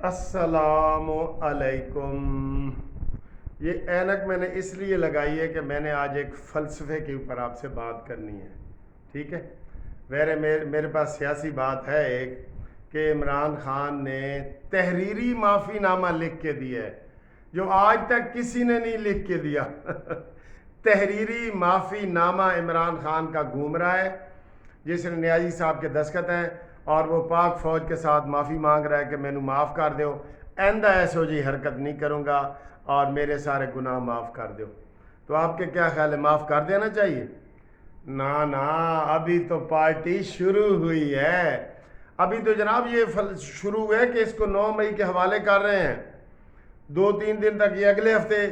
السلام علیکم۔ یہ اینک میں نے اس لیے لگائی ہے کہ میں نے آج ایک فلسفے کے اوپر آپ سے بات کرنی ہے، ٹھیک ہے؟ میرے پاس سیاسی بات ہے ایک کہ عمران خان نے تحریری معافی نامہ لکھ کے دیا ہے جو آج تک کسی نے نہیں لکھ کے دیا۔ تحریری معافی نامہ عمران خان کا گھوم رہا ہے جس میں نیازی صاحب کے دستخط ہیں اور وہ پاک فوج کے ساتھ معافی مانگ رہا ہے کہ میں نے معاف کر دیو، آئندہ ایسو جی حرکت نہیں کروں گا اور میرے سارے گناہ معاف کر دیو۔ تو آپ کے کیا خیال ہے، معاف کر دینا چاہیے؟ نا ابھی تو پارٹی شروع ہوئی ہے۔ ابھی تو جناب یہ شروع ہے کہ اس کو 9 مئی کے حوالے کر رہے ہیں، 2-3 دن تک، یہ اگلے ہفتے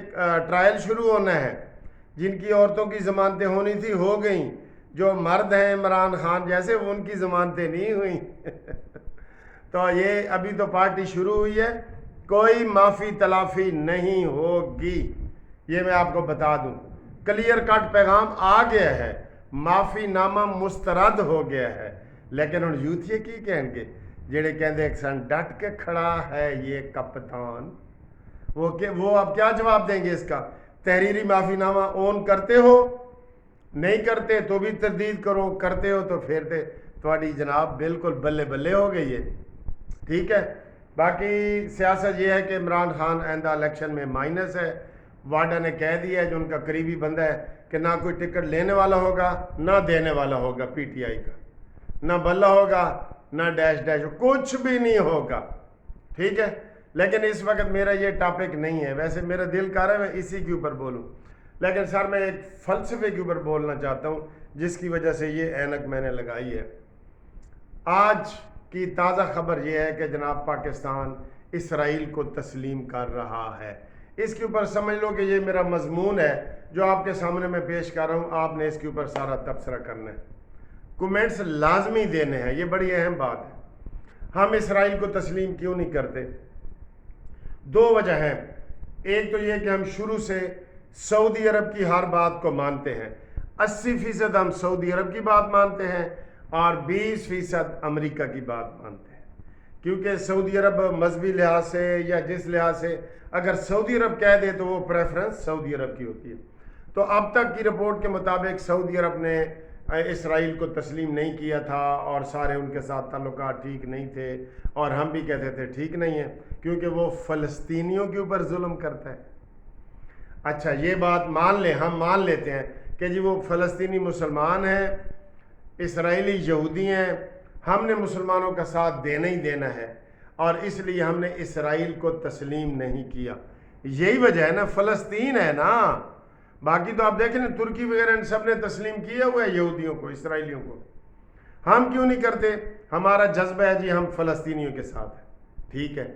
ٹرائل شروع ہونا ہے۔ جن کی عورتوں کی ضمانتیں ہونی تھی ہو گئیں، جو مرد ہیں عمران خان جیسے وہ ان کی ضمانتیں نہیں ہوئیں۔ تو یہ ابھی تو پارٹی شروع ہوئی ہے، کوئی معافی تلافی نہیں ہوگی، یہ میں آپ کو بتا دوں۔ کلیئر کٹ پیغام آ گیا ہے، معافی نامہ مسترد ہو گیا ہے، لیکن ان یوتھیے کی کہیں گے جڑے کہندے ایک سن ڈٹ کے کھڑا ہے یہ کپتان، وہ اب کیا جواب دیں گے اس کا؟ تحریری معافی نامہ اون کرتے ہو؟ نہیں کرتے تو بھی تردید کرو، کرتے ہو تو پھر تھوڑی جناب بالکل بلے بلے ہو گئی ہے، ٹھیک ہے؟ باقی سیاست یہ ہے کہ عمران خان آئندہ الیکشن میں مائنس ہے۔ واڈا نے کہہ دیا ہے، جو ان کا قریبی بندہ ہے، کہ نہ کوئی ٹکٹ لینے والا ہوگا نہ دینے والا ہوگا پی ٹی آئی کا، نہ بلہ ہوگا نہ ڈیش کچھ بھی نہیں ہوگا، ٹھیک ہے؟ لیکن اس وقت میرا یہ ٹاپک نہیں ہے، ویسے میرا دل کر رہا ہے میں اسی کے اوپر بولوں، لیکن سر میں ایک فلسفے کے اوپر بولنا چاہتا ہوں جس کی وجہ سے یہ اینک میں نے لگائی ہے۔ آج کی تازہ خبر یہ ہے کہ جناب پاکستان اسرائیل کو تسلیم کر رہا ہے۔ اس کے اوپر سمجھ لو کہ یہ میرا مضمون ہے جو آپ کے سامنے میں پیش کر رہا ہوں، آپ نے اس کے اوپر سارا تبصرہ کرنا ہے، کومنٹس لازمی دینے ہیں، یہ بڑی اہم بات ہے۔ ہم اسرائیل کو تسلیم کیوں نہیں کرتے؟ 2 وجہ ہیں۔ ایک تو یہ کہ ہم شروع سے سعودی عرب کی ہر بات کو مانتے ہیں، 80% ہم سعودی عرب کی بات مانتے ہیں اور 20% امریکہ کی بات مانتے ہیں، کیونکہ سعودی عرب مذہبی لحاظ سے یا جس لحاظ سے اگر سعودی عرب کہہ دے تو وہ پریفرنس سعودی عرب کی ہوتی ہے۔ تو اب تک کی رپورٹ کے مطابق سعودی عرب نے اسرائیل کو تسلیم نہیں کیا تھا اور سارے ان کے ساتھ تعلقات ٹھیک نہیں تھے، اور ہم بھی کہتے تھے ٹھیک نہیں ہے کیونکہ وہ فلسطینیوں کے اوپر ظلم کرتا ہے۔ اچھا یہ بات مان لیں، ہم مان لیتے ہیں کہ جی وہ فلسطینی مسلمان ہیں، اسرائیلی یہودی ہیں، ہم نے مسلمانوں کا ساتھ دینا ہی دینا ہے اور اس لیے ہم نے اسرائیل کو تسلیم نہیں کیا۔ یہی وجہ ہے نا، فلسطین ہے نا، باقی تو آپ دیکھیں نا ترکی وغیرہ ان سب نے تسلیم کیا ہوا ہے یہودیوں کو، اسرائیلیوں کو، ہم کیوں نہیں کرتے؟ ہمارا جذبہ ہے جی ہم فلسطینیوں کے ساتھ ہیں، ٹھیک ہے،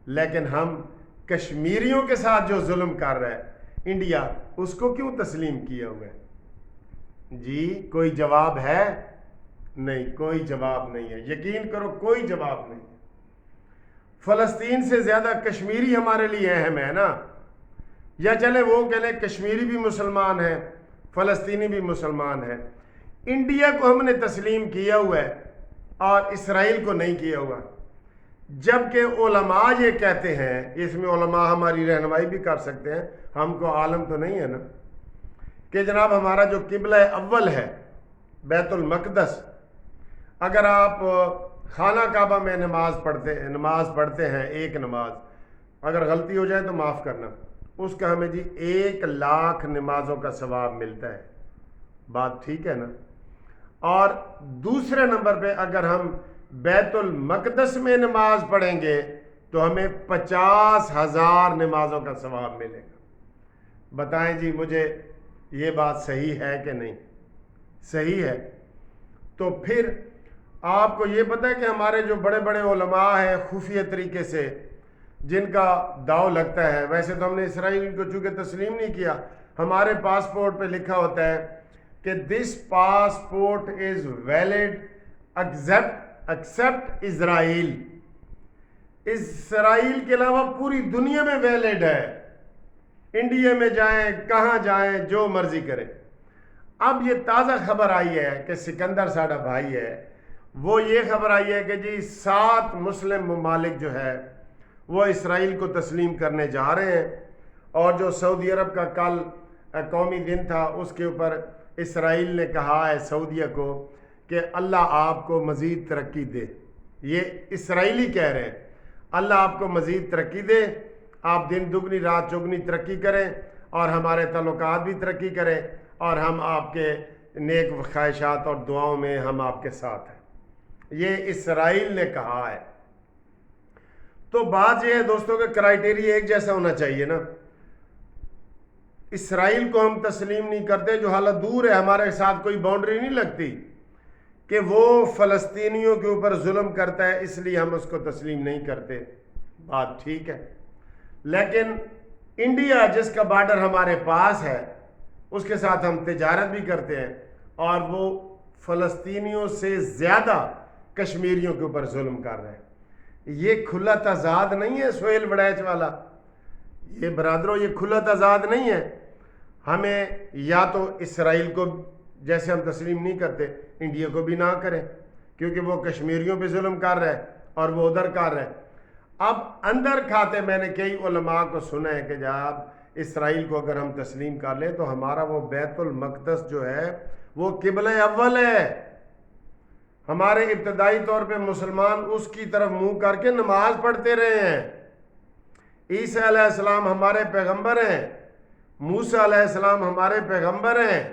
لیکن ہم کشمیریوں کے ساتھ جو ظلم کر رہا ہے انڈیا، اس کو کیوں تسلیم کیا ہوا ہے؟ جی کوئی جواب ہے؟ نہیں، کوئی جواب نہیں ہے، یقین کرو کوئی جواب نہیں ہے۔ فلسطین سے زیادہ کشمیری ہمارے لیے اہم ہے نا، یا چلے وہ کہہ لیں کشمیری بھی مسلمان ہیں فلسطینی بھی مسلمان ہیں، انڈیا کو ہم نے تسلیم کیا ہوا ہے اور اسرائیل کو نہیں کیا ہوا، جبکہ علماء یہ کہتے ہیں، اس میں علماء ہماری رہنمائی بھی کر سکتے ہیں، ہم کو عالم تو نہیں ہے نا، کہ جناب ہمارا جو قبلہ اول ہے بیت المقدس، اگر آپ خانہ کعبہ میں نماز پڑھتے ہیں، ایک نماز اگر غلطی ہو جائے تو معاف کرنا، اس کا ہمیں جی 1,00,000 نمازوں کا ثواب ملتا ہے، بات ٹھیک ہے نا؟ اور دوسرے نمبر پہ اگر ہم بیت المقدس میں نماز پڑھیں گے تو ہمیں 50,000 نمازوں کا ثواب ملے گا۔ بتائیں جی مجھے یہ بات صحیح ہے کہ نہیں؟ صحیح ہے۔ تو پھر آپ کو یہ پتہ ہے کہ ہمارے جو بڑے بڑے علماء ہیں خفیہ طریقے سے جن کا داؤ لگتا ہے، ویسے تو ہم نے اسرائیل کو چونکہ تسلیم نہیں کیا، ہمارے پاسپورٹ پہ لکھا ہوتا ہے کہ دس پاسپورٹ از ویلڈ ایکسیپٹ اسرائیل، اسرائیل کے علاوہ پوری دنیا میں ویلڈ ہے، انڈیا میں جائیں کہاں جائیں جو مرضی کریں۔ اب یہ تازہ خبر آئی ہے کہ سکندر ساڈا بھائی ہے، وہ یہ خبر آئی ہے کہ جی 7 مسلم ممالک جو ہے وہ اسرائیل کو تسلیم کرنے جا رہے ہیں، اور جو سعودی عرب کا کل قومی دن تھا اس کے اوپر اسرائیل نے کہا ہے سعودیہ کو کہ اللہ آپ کو مزید ترقی دے۔ یہ اسرائیلی کہہ رہے ہیں اللہ آپ کو مزید ترقی دے، آپ دن دگنی رات چگنی ترقی کریں اور ہمارے تعلقات بھی ترقی کریں، اور ہم آپ کے نیک خواہشات اور دعاؤں میں ہم آپ کے ساتھ ہیں۔ یہ اسرائیل نے کہا ہے۔ تو بات یہ ہے دوستوں کہ کرائیٹیریا ایک جیسا ہونا چاہیے نا۔ اسرائیل کو ہم تسلیم نہیں کرتے، جو حالت دور ہے، ہمارے ساتھ کوئی باؤنڈری نہیں لگتی کہ وہ فلسطینیوں کے اوپر ظلم کرتا ہے اس لیے ہم اس کو تسلیم نہیں کرتے، بات ٹھیک ہے۔ لیکن انڈیا جس کا بارڈر ہمارے پاس ہے اس کے ساتھ ہم تجارت بھی کرتے ہیں، اور وہ فلسطینیوں سے زیادہ کشمیریوں کے اوپر ظلم کر رہے ہیں۔ یہ کھلا تضاد نہیں ہے سہیل وڑیچ والا، یہ برادروں یہ کھلا تضاد نہیں ہے۔ ہمیں یا تو اسرائیل کو جیسے ہم تسلیم نہیں کرتے، انڈیا کو بھی نہ کریں، کیونکہ وہ کشمیریوں پہ ظلم کر رہا ہے اور وہ ادھر کر رہا ہے۔ اب اندر کھاتے میں نے کئی علماء کو سنا ہے کہ جب اسرائیل کو اگر ہم تسلیم کر لیں تو ہمارا وہ بیت المقدس جو ہے وہ قبلہ اول ہے، ہمارے ابتدائی طور پہ مسلمان اس کی طرف منہ کر کے نماز پڑھتے رہے ہیں۔ عیسیٰ علیہ السلام ہمارے پیغمبر ہیں، موسیٰ علیہ السلام ہمارے پیغمبر ہیں،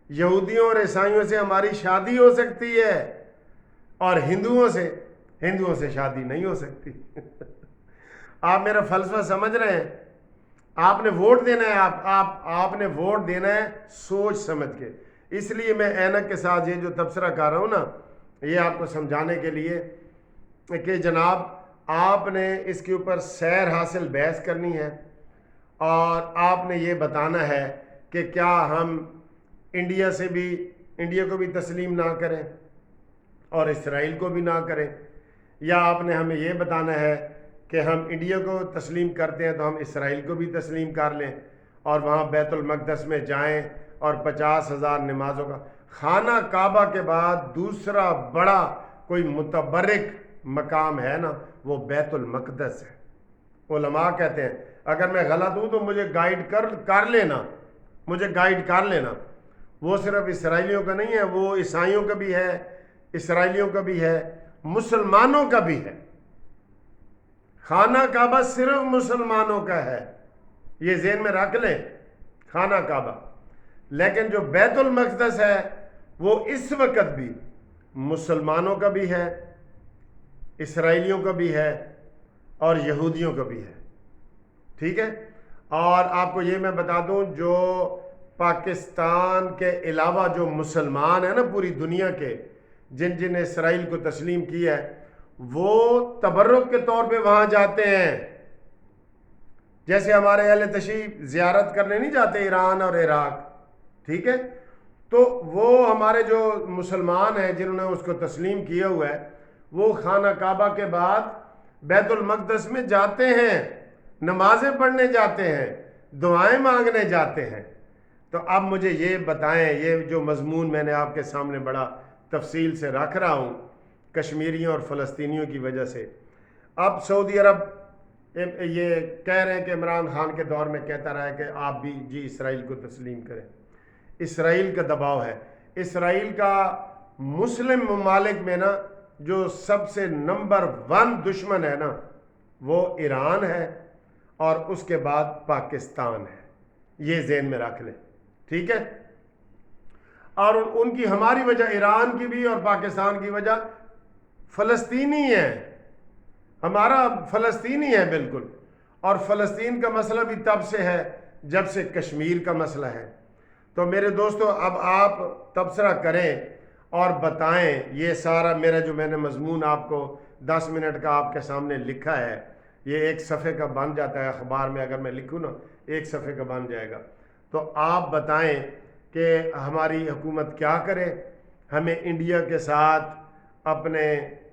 یہودیوں اور عیسائیوں سے ہماری شادی ہو سکتی ہے اور ہندوؤں سے شادی نہیں ہو سکتی۔ آپ میرا فلسفہ سمجھ رہے ہیں؟ آپ نے ووٹ دینا ہے، آپ نے ووٹ دینا ہے سوچ سمجھ کے۔ اس لیے میں اینک کے ساتھ یہ جو تبصرہ کر رہا ہوں نا، یہ آپ کو سمجھانے کے لیے کہ جناب آپ نے اس کے اوپر سیر حاصل بحث کرنی ہے، اور آپ نے یہ بتانا ہے کہ کیا ہم انڈیا کو بھی تسلیم نہ کریں اور اسرائیل کو بھی نہ کریں، یا آپ نے ہمیں یہ بتانا ہے کہ ہم انڈیا کو تسلیم کرتے ہیں تو ہم اسرائیل کو بھی تسلیم کر لیں اور وہاں بیت المقدس میں جائیں اور 50,000 نمازوں کا خانہ کعبہ کے بعد دوسرا بڑا کوئی متبرک مقام ہے نا، وہ بیت المقدس ہے۔ علماء کہتے ہیں اگر میں غلط ہوں تو مجھے گائیڈ کر لینا، وہ صرف اسرائیلیوں کا نہیں ہے، وہ عیسائیوں کا بھی ہے، اسرائیلیوں کا بھی ہے، مسلمانوں کا بھی ہے۔ خانہ کعبہ صرف مسلمانوں کا ہے، یہ ذہن میں رکھ لیں، خانہ کعبہ۔ لیکن جو بیت المقدس ہے وہ اس وقت بھی مسلمانوں کا بھی ہے، اسرائیلیوں کا بھی ہے اور یہودیوں کا بھی ہے، ٹھیک ہے۔ اور آپ کو یہ میں بتا دوں، جو پاکستان کے علاوہ جو مسلمان ہیں نا پوری دنیا کے، جن نے اسرائیل کو تسلیم کیا ہے، وہ تبرک کے طور پہ وہاں جاتے ہیں، جیسے ہمارے اہل تشریف زیارت کرنے نہیں جاتے ایران اور عراق، ٹھیک ہے۔ تو وہ ہمارے جو مسلمان ہیں جنہوں نے اس کو تسلیم کیا ہوا ہے، وہ خانہ کعبہ کے بعد بیت المقدس میں جاتے ہیں، نمازیں پڑھنے جاتے ہیں، دعائیں مانگنے جاتے ہیں۔ تو اب مجھے یہ بتائیں، یہ جو مضمون میں نے آپ کے سامنے بڑا تفصیل سے رکھ رہا ہوں کشمیریوں اور فلسطینیوں کی وجہ سے، اب سعودی عرب یہ کہہ رہے ہیں کہ عمران خان کے دور میں کہتا رہا ہے کہ آپ بھی جی اسرائیل کو تسلیم کریں۔ اسرائیل کا دباؤ ہے، اسرائیل کا مسلم ممالک میں نا جو سب سے نمبر 1 دشمن ہے نا، وہ ایران ہے اور اس کے بعد پاکستان ہے، یہ ذہن میں رکھ لیں، ٹھیک ہے۔ اور ان کی ہماری وجہ ایران کی بھی اور پاکستان کی وجہ فلسطینی ہے، ہمارا فلسطینی ہے بالکل، اور فلسطین کا مسئلہ بھی تب سے ہے جب سے کشمیر کا مسئلہ ہے۔ تو میرے دوستو اب آپ تبصرہ کریں اور بتائیں، یہ سارا میرا جو میں نے مضمون آپ کو 10 منٹ کا آپ کے سامنے لکھا ہے، یہ 1 صفحے کا بن جاتا ہے اخبار میں، اگر میں لکھوں نا 1 صفحے کا بن جائے گا۔ تو آپ بتائیں کہ ہماری حکومت کیا کرے، ہمیں انڈیا کے ساتھ اپنے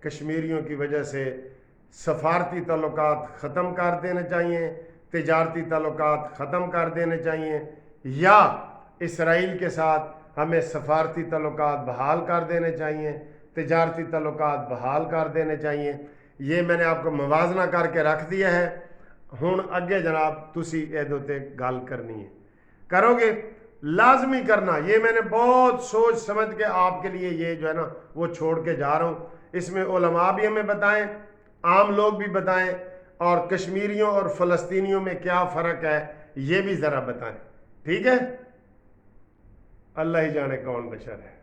کشمیریوں کی وجہ سے سفارتی تعلقات ختم کر دینے چاہیے، تجارتی تعلقات ختم کر دینے چاہیے، یا اسرائیل کے ساتھ ہمیں سفارتی تعلقات بحال کر دینے چاہیے، تجارتی تعلقات بحال کر دینے چاہیے۔ یہ میں نے آپ کو موازنہ کر کے رکھ دیا ہے. ہن اگے جناب تسی تے گل کرنی ہے, کرو گے لازمی کرنا. یہ میں نے بہت سوچ سمجھ کے آپ کے لیے یہ جو ہے نا وہ چھوڑ کے جا رہا ہوں. اس میں علماء بھی ہمیں بتائیں, عام لوگ بھی بتائیں, اور کشمیریوں اور فلسطینیوں میں کیا فرق ہے یہ بھی ذرا بتائیں. ٹھیک ہے, اللہ ہی جانے کون بشر ہے.